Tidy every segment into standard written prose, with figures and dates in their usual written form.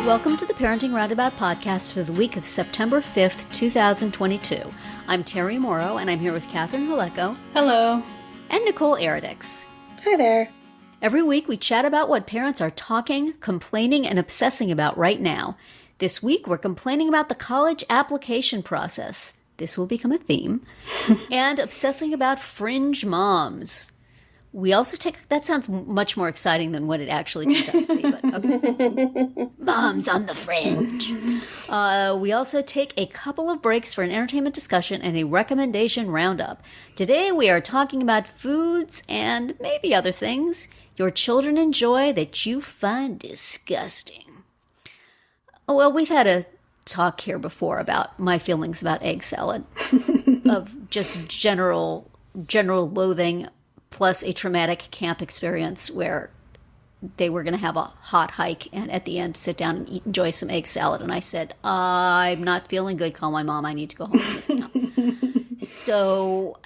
Welcome to the Parenting Roundabout podcast for the week of September 5th, 2022. I'm Terry Morrow, and I'm here with Catherine Haleko. Hello. And Nicole Eridix. Hi there. Every week we chat about what parents are talking, complaining, and obsessing about right now. This week we're complaining about the college application process. This will become a theme. And obsessing about fringe moms. We also take, that sounds much more exciting than what it actually turns out to be, but okay. Moms on the Fringe. We also take a couple of breaks for an entertainment discussion and a recommendation roundup. Today we are talking about foods and maybe other things your children enjoy that you find disgusting. Well, we've had a talk here before about my feelings about egg salad, of just general loathing, plus a traumatic camp experience where they were going to have a hot hike and at the end sit down and enjoy some egg salad. And I said, I'm not feeling good. Call my mom. I need to go home from this camp. So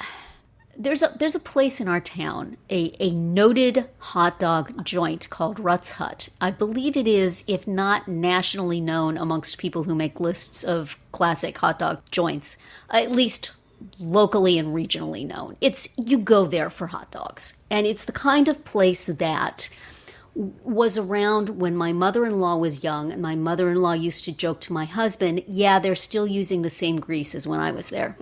there's a place in our town, a noted hot dog joint called Rutt's Hut. I believe it is, if not nationally known amongst people who make lists of classic hot dog joints, at least locally and regionally known. You go there for hot dogs. And it's the kind of place that was around when my mother-in-law was young, and my mother-in-law used to joke to my husband, yeah, they're still using the same grease as when I was there.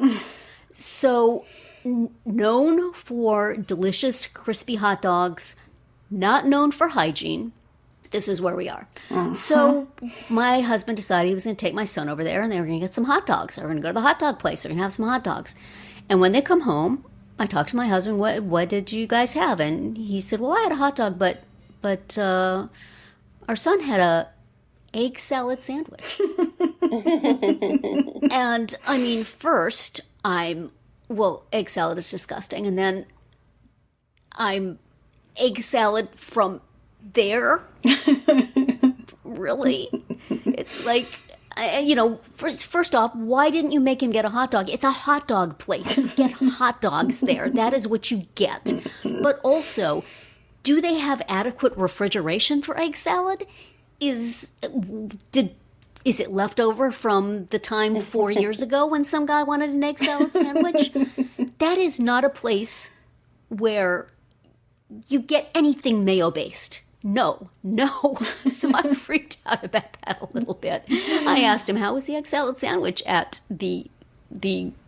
So, known for delicious, crispy hot dogs, not known for hygiene. This is where we are. Uh-huh. So my husband decided he was going to take my son over there and they were going to get some hot dogs. They were going to go to the hot dog place. They're going to have some hot dogs. And when they come home, I talked to my husband, what did you guys have? And he said, well, I had a hot dog, but our son had a egg salad sandwich. And I mean, first egg salad is disgusting. And then egg salad from there? Really? It's like, first off, why didn't you make him get a hot dog? It's a hot dog place. You get hot dogs there. That is what you get. But also, do they have adequate refrigeration for egg salad? Is it left over from the time 4 years ago when some guy wanted an egg salad sandwich? That is not a place where you get anything mayo-based. No. So I freaked out about that a little bit. I asked him, how was the egg salad sandwich at the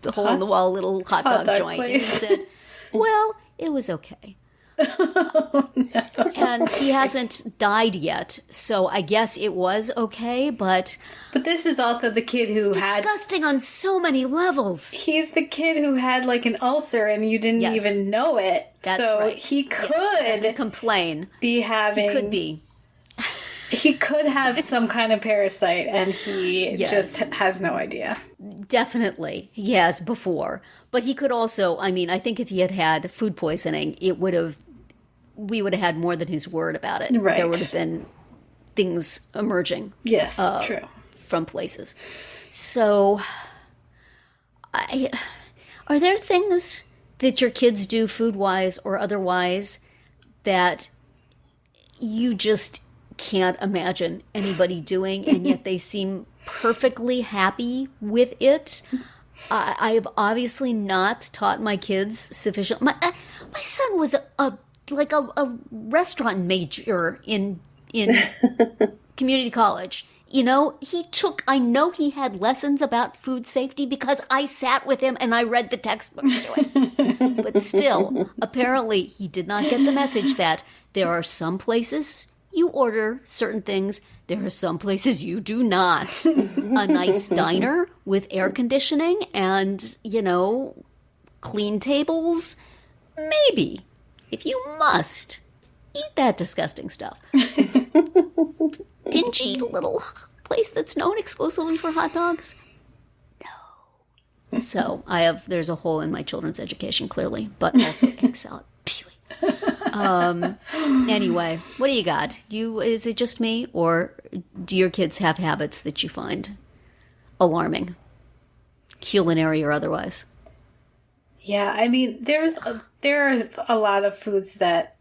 hole-in-the-wall little hot dog joint? Place. And he said, well, it was okay. Oh, no. And he hasn't died yet, so I guess it was okay, but this is also the kid who had disgusting on so many levels. He's the kid who had like an ulcer and you didn't even know it. That's so right. He could complain. He could be. He could have some kind of parasite and he just has no idea. Definitely. He has before. But he could also, I think if he had had food poisoning, we would have had more than his word about it. Right. There would have been things emerging. Yes, true. From places. So, are there things that your kids do food-wise or otherwise that you just can't imagine anybody doing, and yet they seem perfectly happy with it? I have obviously not taught my kids sufficient. My son was a restaurant major in community college. I know he had lessons about food safety because I sat with him and I read the textbooks to him. But still, apparently he did not get the message that there are some places you order certain things, there are some places you do not. A nice diner with air conditioning and, clean tables, maybe. If you must, eat that disgusting stuff. Dingy little place that's known exclusively for hot dogs? No. So there's a hole in my children's education, clearly, but also egg salad. Anyway, what do you got? Is it just me, or do your kids have habits that you find alarming, culinary or otherwise? Yeah, there are a lot of foods that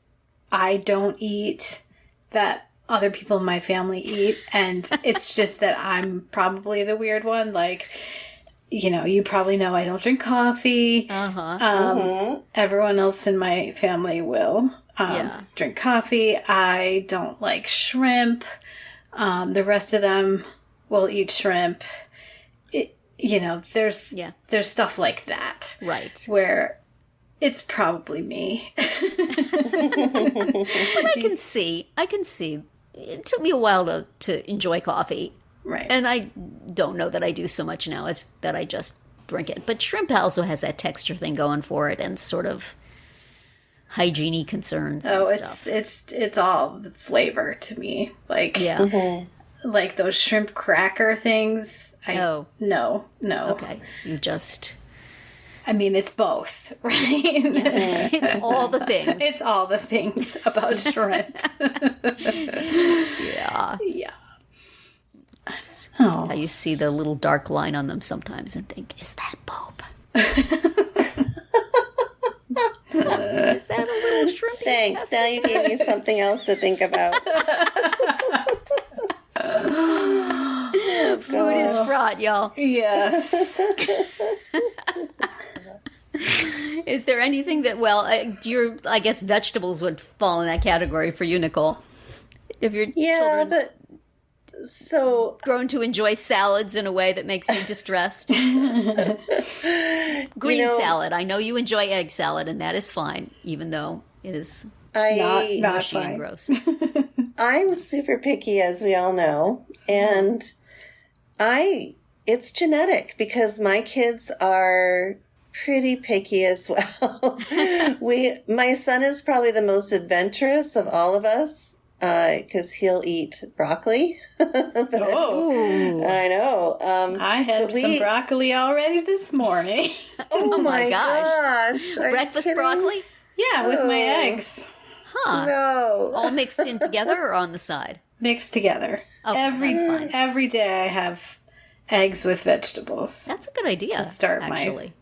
I don't eat that other people in my family eat, and it's just that I'm probably the weird one. Like, you probably know I don't drink coffee. Everyone else in my family will drink coffee. I don't like shrimp. The rest of them will eat shrimp. There's stuff like that. Right. Where it's probably me. But I can see. It took me a while to enjoy coffee. Right. And I don't know that I do so much now as that I just drink it. But shrimp also has that texture thing going for it and sort of hygiene concerns and stuff. It's all the flavor to me. Like, like those shrimp cracker things. No. Okay, so you just... I mean, it's both, right? It's all the things. It's all the things about shrimp. Yeah. Oh. You see the little dark line on them sometimes and think, is that Pope? Is that a little shrimpy? Thanks. Now you gave me something else to think about. Food is fraught, y'all. Yes. Is there anything that, I guess vegetables would fall in that category for you, Nicole? If your children but so grown to enjoy salads in a way that makes you distressed. Green salad. I know you enjoy egg salad, and that is fine, even though it is not mushy fine. and gross. I'm super picky, as we all know, and it's genetic because my kids are pretty picky as well. My son is probably the most adventurous of all of us because he'll eat broccoli. Ooh. I know. I had some broccoli already this morning. Oh my gosh. Are you Breakfast kidding? broccoli? Yeah, with my eggs. Huh. No. All mixed in together or on the side? Mixed together. Okay, that's fine. Every day I have eggs with vegetables. That's a good idea, to start actually.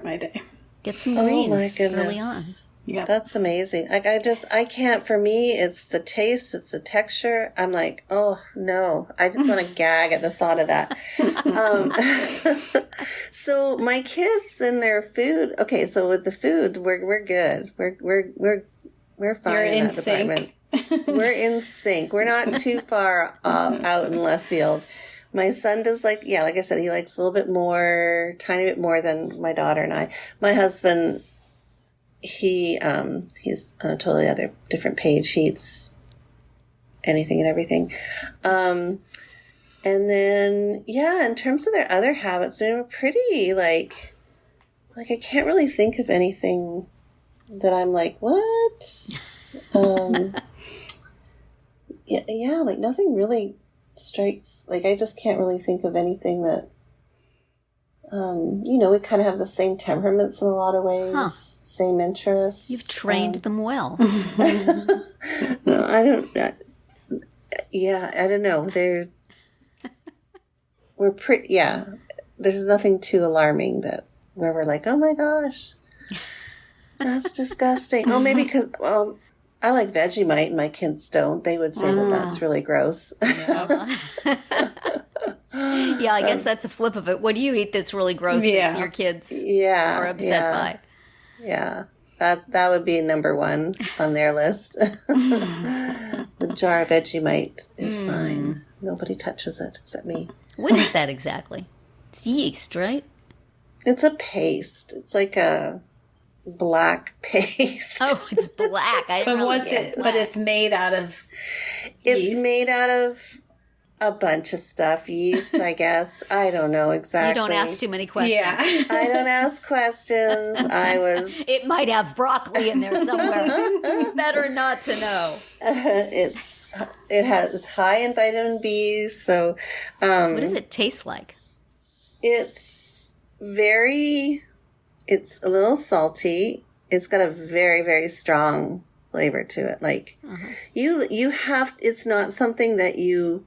my day. Get some greens my goodness. early on. Yeah. That's amazing. Like, I can't, for me, it's the taste, it's the texture. I'm like, oh no, I just want to gag at the thought of that. So my kids and their food, okay, so with the food, we're good. We're fine You're in in that department. We're in sync. We're not too far out in left field. My son does like I said, he likes a little bit more, tiny bit more than my daughter and I. My husband, he's on a totally different page. He eats anything and everything. And then, in terms of their other habits, they're pretty like I can't really think of anything that I'm like, what? Like nothing really strikes, like I just can't really think of anything that, we kind of have the same temperaments in a lot of ways, same interests. You've trained them well. No, I don't, I don't know. We're pretty, there's nothing too alarming where we're like, oh my gosh, that's disgusting. Oh, maybe because, I like Vegemite and my kids don't. They would say that that's really gross. Yeah, I guess that's a flip of it. What do you eat that's really gross that your kids are upset by? Yeah, that would be number one on their list. The jar of Vegemite is fine. Nobody touches it except me. What is that exactly? It's yeast, right? It's a paste. It's like a black paste. Oh, it's black. I didn't really get it. But it's made out of It's yeast. made out of a bunch of stuff. Yeast, I guess. I don't know exactly. You don't ask too many questions. Yeah. I don't ask questions. It might have broccoli in there somewhere. Better not to know. It has high in vitamin B, so What does it taste like? it's a little salty. It's got a very, very strong flavor to it. Like it's not something that you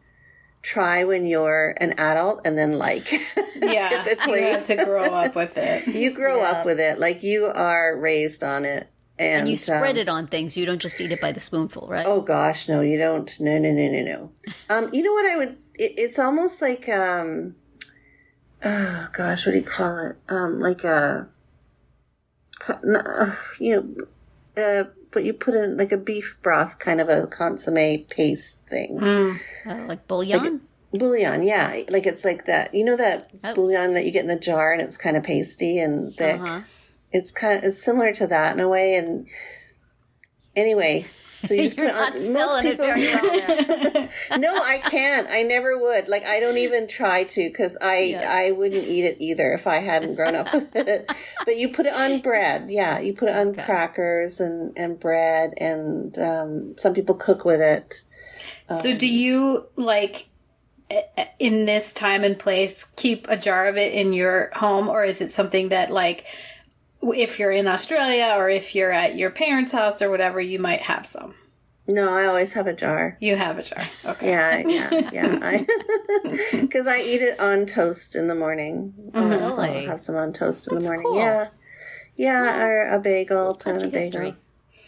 try when you're an adult and then Yeah. typically. You have to grow up with it. You grow up with it. Like you are raised on it. And you spread it on things. You don't just eat it by the spoonful, right? Oh gosh, no, you don't. No. You know what I would? It's almost like oh gosh, what do you call it? Like a but you put in like a beef broth, kind of a consommé paste thing. Like bouillon? Bouillon, yeah. Like it's like that. You know that bouillon that you get in the jar and it's kind of pasty and thick? It's similar to that in a way. And anyway, so you just You're put not on. selling it very well. No, I can't. I never would. Like, I don't even try to because I wouldn't eat it either if I hadn't grown up with it. But you put it on bread. Yeah, you put it on crackers and bread, and some people cook with it. So do you, like, in this time and place, keep a jar of it in your home? Or is it something that, like, if you're in Australia or if you're at your parents' house or whatever, you might have some? No, I always have a jar. You have a jar. Okay. Yeah. Because I eat it on toast in the morning. So I'll have some on toast in the morning. Cool. Yeah, or a bagel, put on a bagel. History.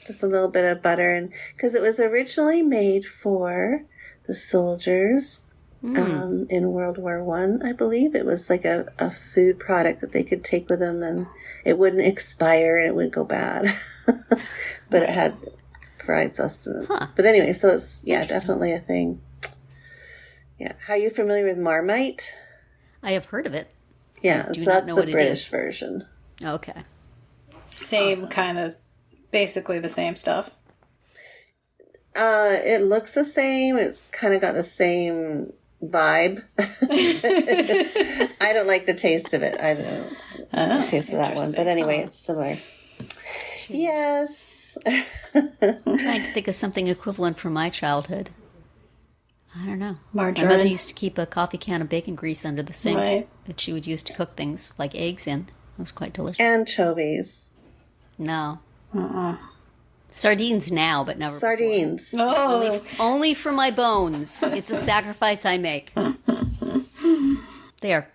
Just a little bit of butter. And because it was originally made for the soldiers in World War I believe. It was like a food product that they could take with them, and it wouldn't expire and it wouldn't go bad. But it had provide sustenance. But anyway, so it's definitely a thing. Yeah. How are you familiar with Marmite? I have heard of it. Yeah, so that's the British version. Okay. Same kind of, basically the same stuff. It looks the same. It's kind of got the same vibe. I don't like the taste of it. I don't like the taste of that one. But anyway, it's similar. Yes. I'm trying to think of something equivalent from my childhood. I don't know. Margarine. My mother used to keep a coffee can of bacon grease under the sink that she would use to cook things like eggs in. It was quite delicious. Anchovies. No. Sardines now, but never Sardines. before. Only for my bones. It's a sacrifice I make. They are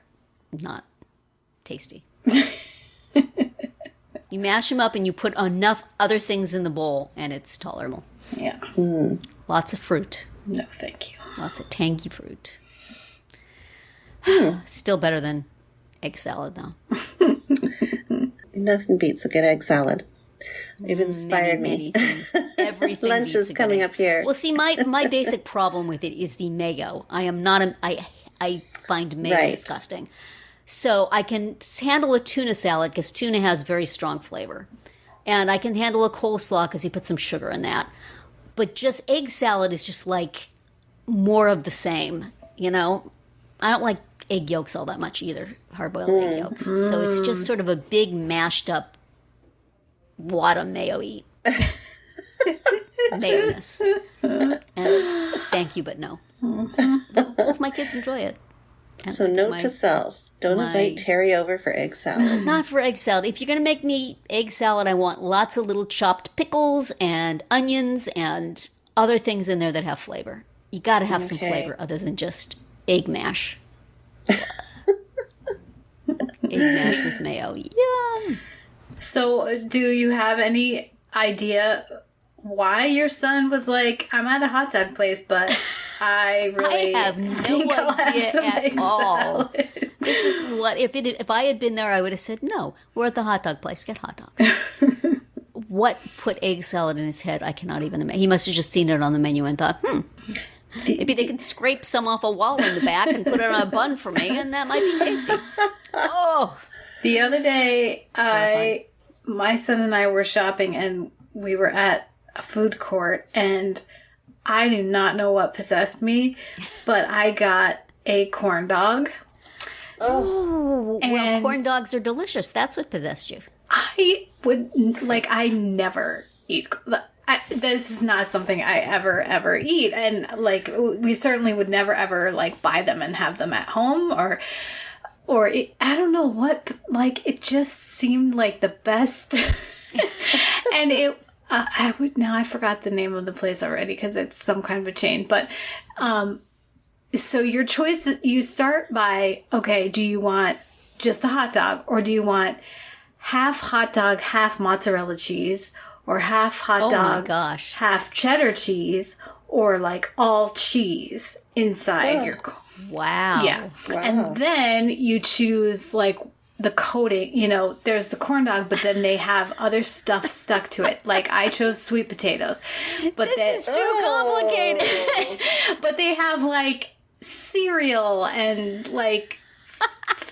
not tasty. You mash them up and you put enough other things in the bowl and it's tolerable. Yeah. Lots of fruit. No, thank you. Lots of tangy fruit. Still better than egg salad, though. Nothing beats a good egg salad. You've inspired many things. Everything Lunch beats is a good coming egg. up here. Well, see, my basic problem with it is the mayo. I am not I find mayo disgusting. So I can handle a tuna salad because tuna has very strong flavor. And I can handle a coleslaw because you put some sugar in that. But just egg salad is just like more of the same, you know? I don't like egg yolks all that much either, hard-boiled egg yolks. So it's just sort of a big mashed up wad of mayo-y mayonnaise. And thank you, but no. Both my kids enjoy it. And So note to self, don't invite Terry over for egg salad. Not for egg salad. If you're going to make me egg salad, I want lots of little chopped pickles and onions and other things in there that have flavor. You got to have some flavor other than just egg mash. Egg mash with mayo. Yum. So, do you have any idea why your son was like, I'm at a hot dog place, but I really I have no idea at all. This is what, if I had been there, I would have said, no, we're at the hot dog place, get hot dogs. What put egg salad in his head, I cannot even imagine. He must have just seen it on the menu and thought, maybe they could scrape some off a wall in the back and put it on a bun for me, and that might be tasty. Oh. The other day, my son and I were shopping, and we were at a food court, and I do not know what possessed me, but I got a corn dog. Oh, well, corn dogs are delicious. That's what possessed you. I never eat. This is not something I ever eat, and we certainly would never ever buy them and have them at home, or I don't know what. It just seemed like the best, and it. I forgot the name of the place already because it's some kind of a chain, but. So your choice, you start by, okay, do you want just a hot dog, or do you want half hot dog, half mozzarella cheese, or half hot Oh my dog, gosh. half cheddar cheese, or like all cheese inside your Wow. Yeah. Wow. And then you choose like the coating, there's the corn dog, but then they have other stuff stuck to it. Like I chose sweet potatoes. But This is too complicated. but they have like cereal and like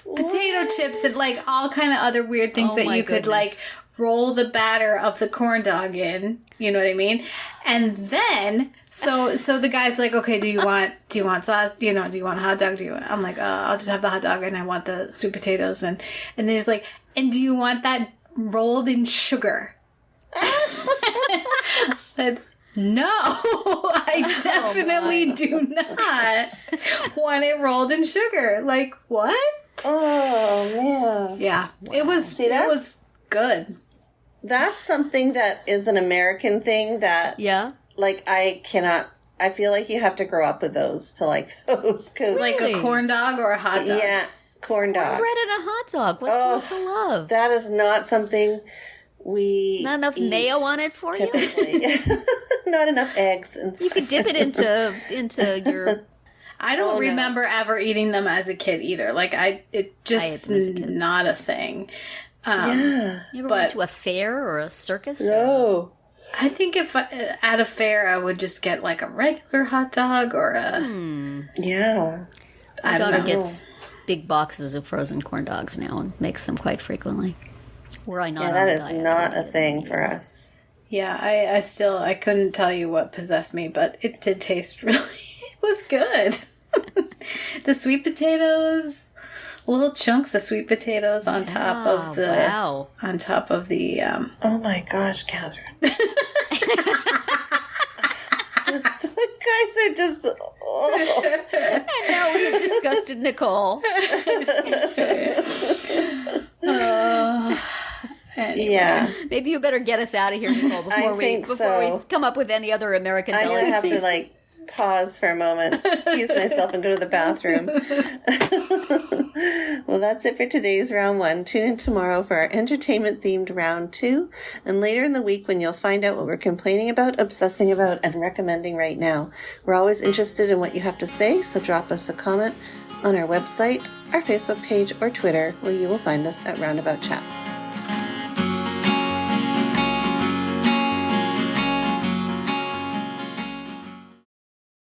potato chips and like all kind of other weird things that you could like roll the batter of the corn dog in. You know what I mean? And then so the guy's like, okay, do you want sauce? Do you want a hot dog? I'm like, I'll just have the hot dog and I want the sweet potatoes. And then he's like, and do you want that rolled in sugar? I said, no, I definitely do not want it rolled in sugar. Like, what? Oh, man. Yeah. Wow. It was good. That's something that is an American thing that, like, I feel like you have to grow up with those to like those. Cause, like a corn dog or a hot dog? Yeah, corn dog. Bread and a hot dog. What's not to love? That is not something we Not enough mayo on it for typically. you? Not enough eggs. You could dip it into your... I don't remember ever eating them as a kid either. Like, it just not a thing. You ever went to a fair or a circus? No. I think if at a fair, I would just get like a regular hot dog or a... Yeah. My daughter gets big boxes of frozen corn dogs now and makes them quite frequently. Were I not on that the is diet. not a thing for us. Yeah, I couldn't tell you what possessed me, but it did taste really... It was good. The sweet potatoes... Little chunks of sweet potatoes on top of the... Wow. On top of the... Oh my gosh, Catherine. Guys are just... Oh. And now we've disgusted Nicole. Anyway. Yeah. Maybe you better get us out of here, Nicole, before we come up with any other American I'm going to have delicacies. to, like, pause for a moment, excuse myself, and go to the bathroom. Well, that's it for today's round 1. Tune in tomorrow for our entertainment-themed round 2, and later in the week when you'll find out what we're complaining about, obsessing about, and recommending right now. We're always interested in what you have to say, so drop us a comment on our website, our Facebook page, or Twitter, where you will find us at Roundabout Chat.